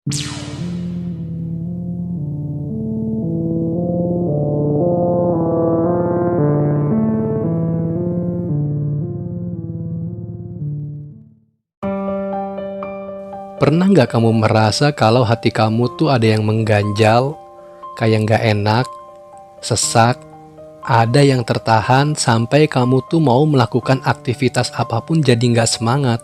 Pernah nggak kamu merasa kalau hati kamu tuh ada yang mengganjal, kayak nggak enak, sesak, ada yang tertahan sampai kamu tuh mau melakukan aktivitas apapun jadi nggak semangat.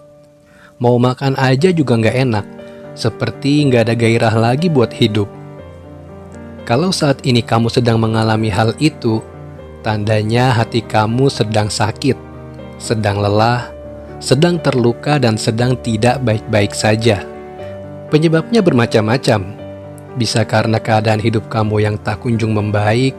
Mau makan aja juga nggak enak, seperti nggak ada gairah lagi buat hidup. Kalau saat ini kamu sedang mengalami hal itu, tandanya hati kamu sedang sakit, sedang lelah, sedang terluka dan sedang tidak baik-baik saja. Penyebabnya bermacam-macam. Bisa karena keadaan hidup kamu yang tak kunjung membaik,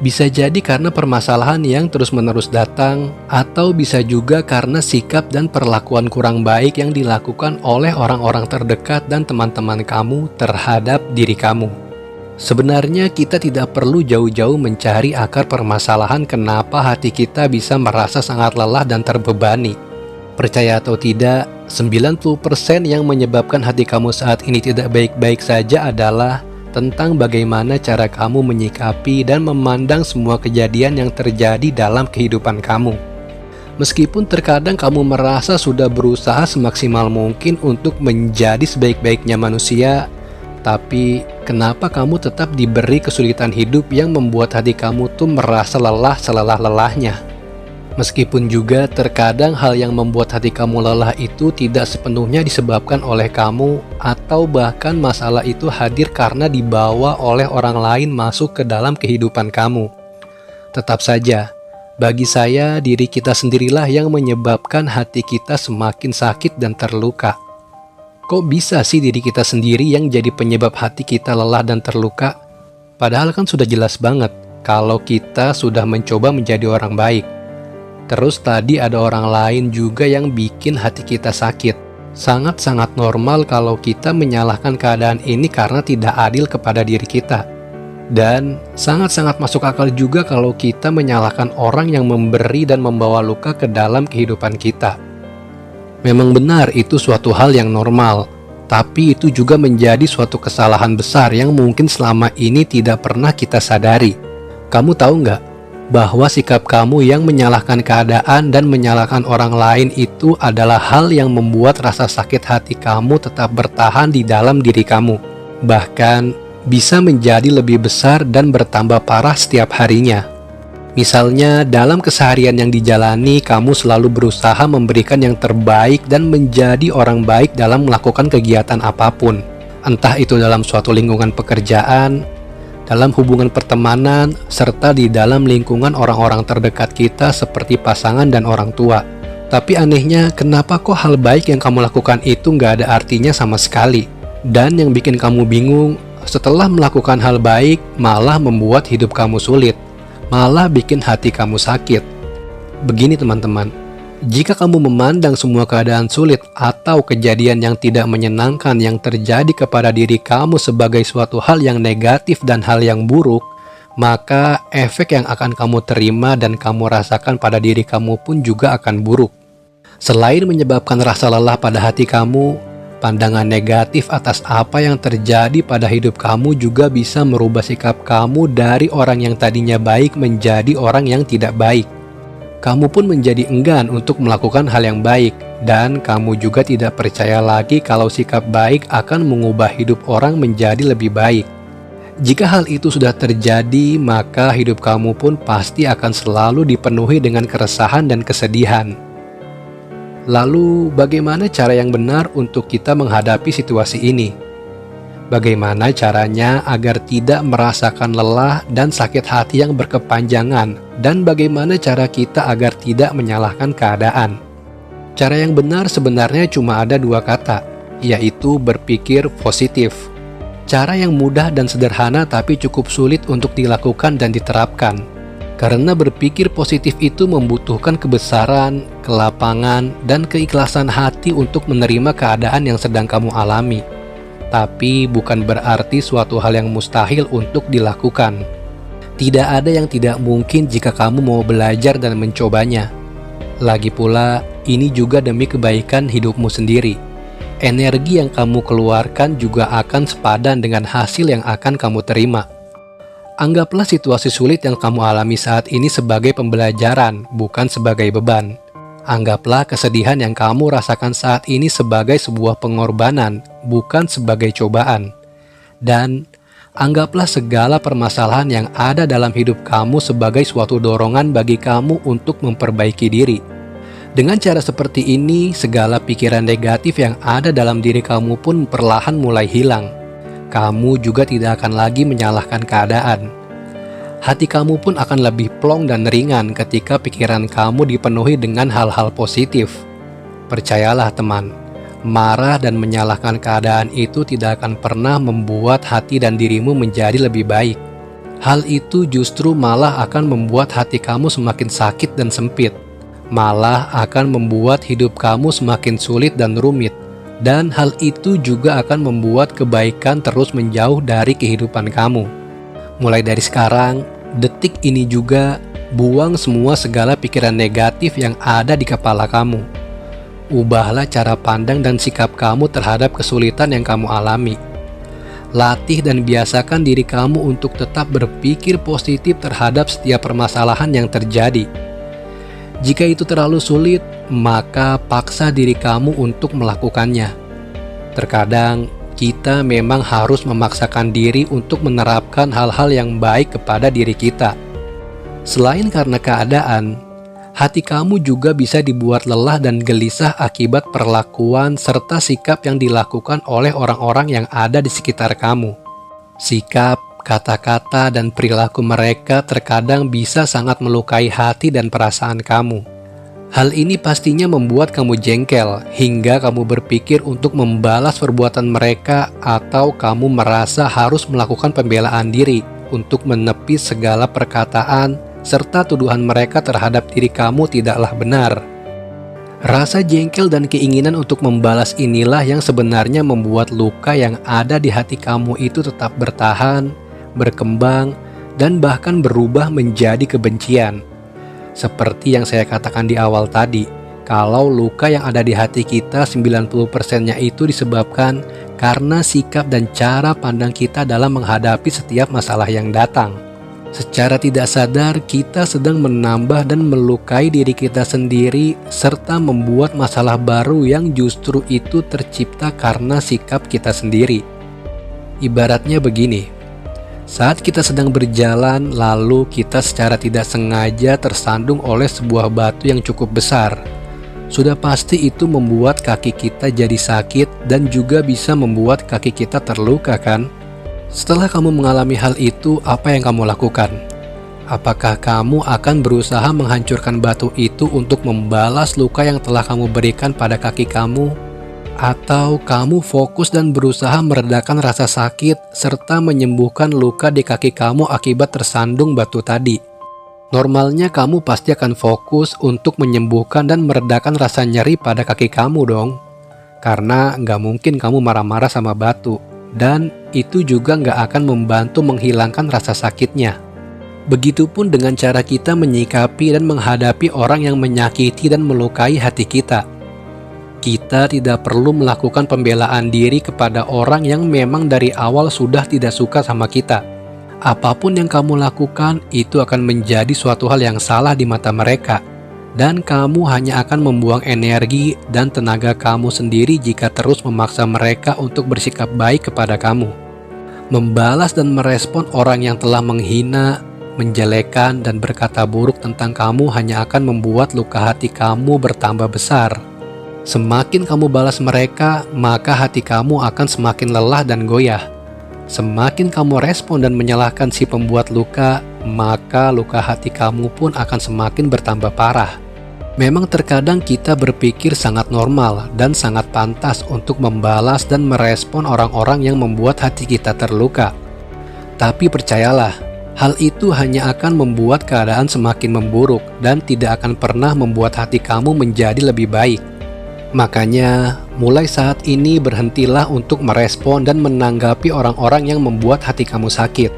bisa jadi karena permasalahan yang terus-menerus datang, atau bisa juga karena sikap dan perlakuan kurang baik yang dilakukan oleh orang-orang terdekat dan teman-teman kamu terhadap diri kamu. Sebenarnya kita tidak perlu jauh-jauh mencari akar permasalahan kenapa hati kita bisa merasa sangat lelah dan terbebani. Percaya atau tidak, 90% yang menyebabkan hati kamu saat ini tidak baik-baik saja adalah tentang bagaimana cara kamu menyikapi dan memandang semua kejadian yang terjadi dalam kehidupan kamu. Meskipun terkadang kamu merasa sudah berusaha semaksimal mungkin untuk menjadi sebaik-baiknya manusia, tapi kenapa kamu tetap diberi kesulitan hidup yang membuat hati kamu tuh merasa lelah selelah-lelahnya? Meskipun juga terkadang hal yang membuat hati kamu lelah itu tidak sepenuhnya disebabkan oleh kamu, atau bahkan masalah itu hadir karena dibawa oleh orang lain masuk ke dalam kehidupan kamu. Tetap saja, bagi saya diri kita sendirilah yang menyebabkan hati kita semakin sakit dan terluka. Kok bisa sih diri kita sendiri yang jadi penyebab hati kita lelah dan terluka? Padahal kan sudah jelas banget kalau kita sudah mencoba menjadi orang baik. Terus tadi ada orang lain juga yang bikin hati kita sakit. Sangat-sangat normal kalau kita menyalahkan keadaan ini karena tidak adil kepada diri kita. Dan sangat-sangat masuk akal juga kalau kita menyalahkan orang yang memberi dan membawa luka ke dalam kehidupan kita. Memang benar itu suatu hal yang normal, tapi itu juga menjadi suatu kesalahan besar yang mungkin selama ini tidak pernah kita sadari. Kamu tahu nggak? Bahwa sikap kamu yang menyalahkan keadaan dan menyalahkan orang lain itu adalah hal yang membuat rasa sakit hati kamu tetap bertahan di dalam diri kamu. Bahkan bisa menjadi lebih besar dan bertambah parah setiap harinya. Misalnya dalam keseharian yang dijalani, kamu selalu berusaha memberikan yang terbaik dan menjadi orang baik dalam melakukan kegiatan apapun. Entah itu dalam suatu lingkungan pekerjaan, dalam hubungan pertemanan, serta di dalam lingkungan orang-orang terdekat kita seperti pasangan dan orang tua. Tapi anehnya, kenapa kok hal baik yang kamu lakukan itu nggak ada artinya sama sekali? Dan yang bikin kamu bingung, setelah melakukan hal baik, malah membuat hidup kamu sulit, malah bikin hati kamu sakit. Begini teman-teman, jika kamu memandang semua keadaan sulit atau kejadian yang tidak menyenangkan yang terjadi kepada diri kamu sebagai suatu hal yang negatif dan hal yang buruk, maka efek yang akan kamu terima dan kamu rasakan pada diri kamu pun juga akan buruk. Selain menyebabkan rasa lelah pada hati kamu, pandangan negatif atas apa yang terjadi pada hidup kamu juga bisa merubah sikap kamu dari orang yang tadinya baik menjadi orang yang tidak baik. Kamu pun menjadi enggan untuk melakukan hal yang baik, dan kamu juga tidak percaya lagi kalau sikap baik akan mengubah hidup orang menjadi lebih baik. Jika hal itu sudah terjadi, maka hidup kamu pun pasti akan selalu dipenuhi dengan keresahan dan kesedihan. Lalu, bagaimana cara yang benar untuk kita menghadapi situasi ini? Bagaimana caranya agar tidak merasakan lelah dan sakit hati yang berkepanjangan, dan bagaimana cara kita agar tidak menyalahkan keadaan? Cara yang benar sebenarnya cuma ada dua kata, yaitu berpikir positif. Cara yang mudah dan sederhana tapi cukup sulit untuk dilakukan dan diterapkan. Karena berpikir positif itu membutuhkan kebesaran, kelapangan, dan keikhlasan hati untuk menerima keadaan yang sedang kamu alami. Tapi bukan berarti suatu hal yang mustahil untuk dilakukan. Tidak ada yang tidak mungkin jika kamu mau belajar dan mencobanya. Lagi pula, ini juga demi kebaikan hidupmu sendiri. energi yang kamu keluarkan juga akan sepadan dengan hasil yang akan kamu terima. Anggaplah situasi sulit yang kamu alami saat ini sebagai pembelajaran, bukan sebagai beban. Anggaplah kesedihan yang kamu rasakan saat ini sebagai sebuah pengorbanan, bukan sebagai cobaan. Dan anggaplah segala permasalahan yang ada dalam hidup kamu sebagai suatu dorongan bagi kamu untuk memperbaiki diri. Dengan cara seperti ini, segala pikiran negatif yang ada dalam diri kamu pun perlahan mulai hilang. Kamu juga tidak akan lagi menyalahkan keadaan. Hati kamu pun akan lebih plong dan ringan ketika pikiran kamu dipenuhi dengan hal-hal positif. Percayalah teman, marah dan menyalahkan keadaan itu tidak akan pernah membuat hati dan dirimu menjadi lebih baik. Hal itu justru malah akan membuat hati kamu semakin sakit dan sempit. Malah akan membuat hidup kamu semakin sulit dan rumit. Dan hal itu juga akan membuat kebaikan terus menjauh dari kehidupan kamu. Mulai dari sekarang, detik ini juga, buang semua segala pikiran negatif yang ada di kepala kamu. Ubahlah cara pandang dan sikap kamu terhadap kesulitan yang kamu alami. Latih dan biasakan diri kamu untuk tetap berpikir positif terhadap setiap permasalahan yang terjadi. Jika itu terlalu sulit, maka paksa diri kamu untuk melakukannya. Terkadang, kita memang harus memaksakan diri untuk menerapkan hal-hal yang baik kepada diri kita. Selain karena keadaan, hati kamu juga bisa dibuat lelah dan gelisah akibat perlakuan serta sikap yang dilakukan oleh orang-orang yang ada di sekitar kamu. Sikap, kata-kata, dan perilaku mereka terkadang bisa sangat melukai hati dan perasaan kamu. Hal ini pastinya membuat kamu jengkel hingga kamu berpikir untuk membalas perbuatan mereka atau kamu merasa harus melakukan pembelaan diri untuk menepis segala perkataan serta tuduhan mereka terhadap diri kamu tidaklah benar. Rasa jengkel dan keinginan untuk membalas inilah yang sebenarnya membuat luka yang ada di hati kamu itu tetap bertahan, berkembang, dan bahkan berubah menjadi kebencian. Seperti yang saya katakan di awal tadi, kalau luka yang ada di hati kita 90%-nya itu disebabkan karena sikap dan cara pandang kita dalam menghadapi setiap masalah yang datang. Secara tidak sadar, kita sedang menambah dan melukai diri kita sendiri serta membuat masalah baru yang justru itu tercipta karena sikap kita sendiri. Ibaratnya begini, saat kita sedang berjalan, lalu kita secara tidak sengaja tersandung oleh sebuah batu yang cukup besar. Sudah pasti itu membuat kaki kita jadi sakit dan juga bisa membuat kaki kita terluka, kan? Setelah kamu mengalami hal itu, apa yang kamu lakukan? Apakah kamu akan berusaha menghancurkan batu itu untuk membalas luka yang telah kamu berikan pada kaki kamu? Atau kamu fokus dan berusaha meredakan rasa sakit serta menyembuhkan luka di kaki kamu akibat tersandung batu tadi? Normalnya kamu pasti akan fokus untuk menyembuhkan dan meredakan rasa nyeri pada kaki kamu dong. Karena nggak mungkin kamu marah-marah sama batu, dan itu juga nggak akan membantu menghilangkan rasa sakitnya. Begitupun dengan cara kita menyikapi dan menghadapi orang yang menyakiti dan melukai hati kita. Kita tidak perlu melakukan pembelaan diri kepada orang yang memang dari awal sudah tidak suka sama kita. Apapun yang kamu lakukan, itu akan menjadi suatu hal yang salah di mata mereka. Dan kamu hanya akan membuang energi dan tenaga kamu sendiri jika terus memaksa mereka untuk bersikap baik kepada kamu. Membalas dan merespon orang yang telah menghina, menjelekan, dan berkata buruk tentang kamu hanya akan membuat luka hati kamu bertambah besar. Semakin kamu balas mereka, maka hati kamu akan semakin lelah dan goyah. Semakin kamu respon dan menyalahkan si pembuat luka, maka luka hati kamu pun akan semakin bertambah parah. Memang terkadang kita berpikir sangat normal dan sangat pantas untuk membalas dan merespon orang-orang yang membuat hati kita terluka. Tapi percayalah, hal itu hanya akan membuat keadaan semakin memburuk dan tidak akan pernah membuat hati kamu menjadi lebih baik. Makanya, mulai saat ini berhentilah untuk merespon dan menanggapi orang-orang yang membuat hati kamu sakit.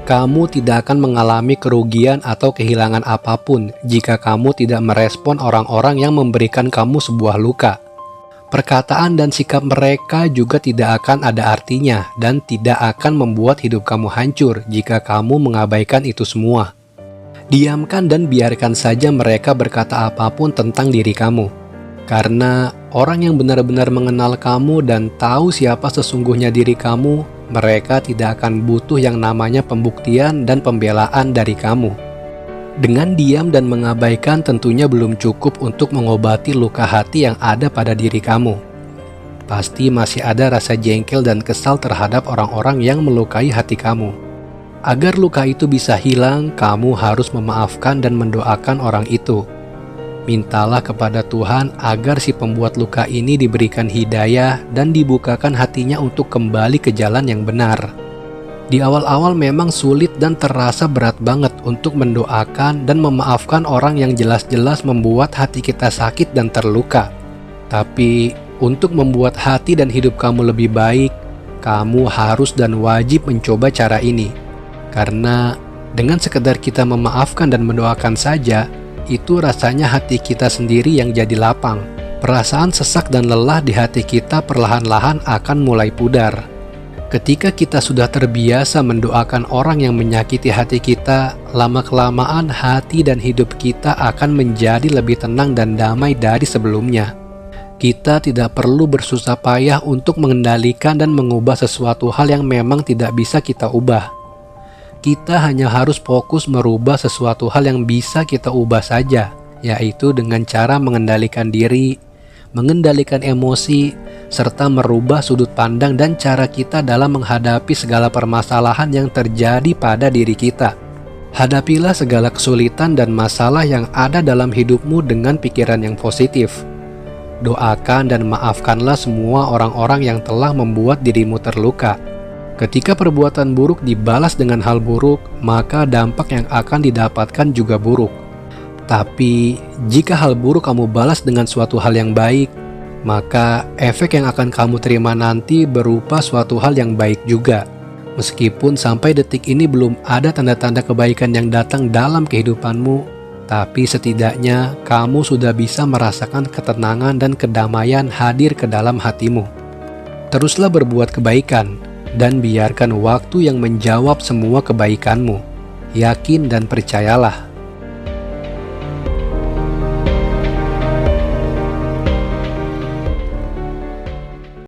Kamu tidak akan mengalami kerugian atau kehilangan apapun jika kamu tidak merespon orang-orang yang memberikan kamu sebuah luka. Perkataan dan sikap mereka juga tidak akan ada artinya dan tidak akan membuat hidup kamu hancur jika kamu mengabaikan itu semua. Diamkan dan biarkan saja mereka berkata apapun tentang diri kamu. Karena orang yang benar-benar mengenal kamu dan tahu siapa sesungguhnya diri kamu, mereka tidak akan butuh yang namanya pembuktian dan pembelaan dari kamu. Dengan diam dan mengabaikan tentunya belum cukup untuk mengobati luka hati yang ada pada diri kamu. Pasti masih ada rasa jengkel dan kesal terhadap orang-orang yang melukai hati kamu. Agar luka itu bisa hilang, kamu harus memaafkan dan mendoakan orang itu. Mintalah kepada Tuhan agar si pembuat luka ini diberikan hidayah dan dibukakan hatinya untuk kembali ke jalan yang benar. Di awal-awal memang sulit dan terasa berat banget untuk mendoakan dan memaafkan orang yang jelas-jelas membuat hati kita sakit dan terluka. Tapi untuk membuat hati dan hidup kamu lebih baik, kamu harus dan wajib mencoba cara ini. Karena dengan sekedar kita memaafkan dan mendoakan saja, itu rasanya hati kita sendiri yang jadi lapang. Perasaan sesak dan lelah di hati kita perlahan-lahan akan mulai pudar. Ketika kita sudah terbiasa mendoakan orang yang menyakiti hati kita, lama-kelamaan hati dan hidup kita akan menjadi lebih tenang dan damai dari sebelumnya. Kita tidak perlu bersusah payah untuk mengendalikan dan mengubah sesuatu hal yang memang tidak bisa kita ubah. Kita hanya harus fokus merubah sesuatu hal yang bisa kita ubah saja, yaitu dengan cara mengendalikan diri, mengendalikan emosi, serta merubah sudut pandang dan cara kita dalam menghadapi segala permasalahan yang terjadi pada diri kita. Hadapilah segala kesulitan dan masalah yang ada dalam hidupmu dengan pikiran yang positif. Doakan dan maafkanlah semua orang-orang yang telah membuat dirimu terluka. Ketika perbuatan buruk dibalas dengan hal buruk, maka dampak yang akan didapatkan juga buruk. Tapi, jika hal buruk kamu balas dengan suatu hal yang baik, maka efek yang akan kamu terima nanti berupa suatu hal yang baik juga. Meskipun sampai detik ini belum ada tanda-tanda kebaikan yang datang dalam kehidupanmu, tapi setidaknya kamu sudah bisa merasakan ketenangan dan kedamaian hadir ke dalam hatimu. Teruslah berbuat kebaikan, dan biarkan waktu yang menjawab semua kebaikanmu. Yakin dan percayalah,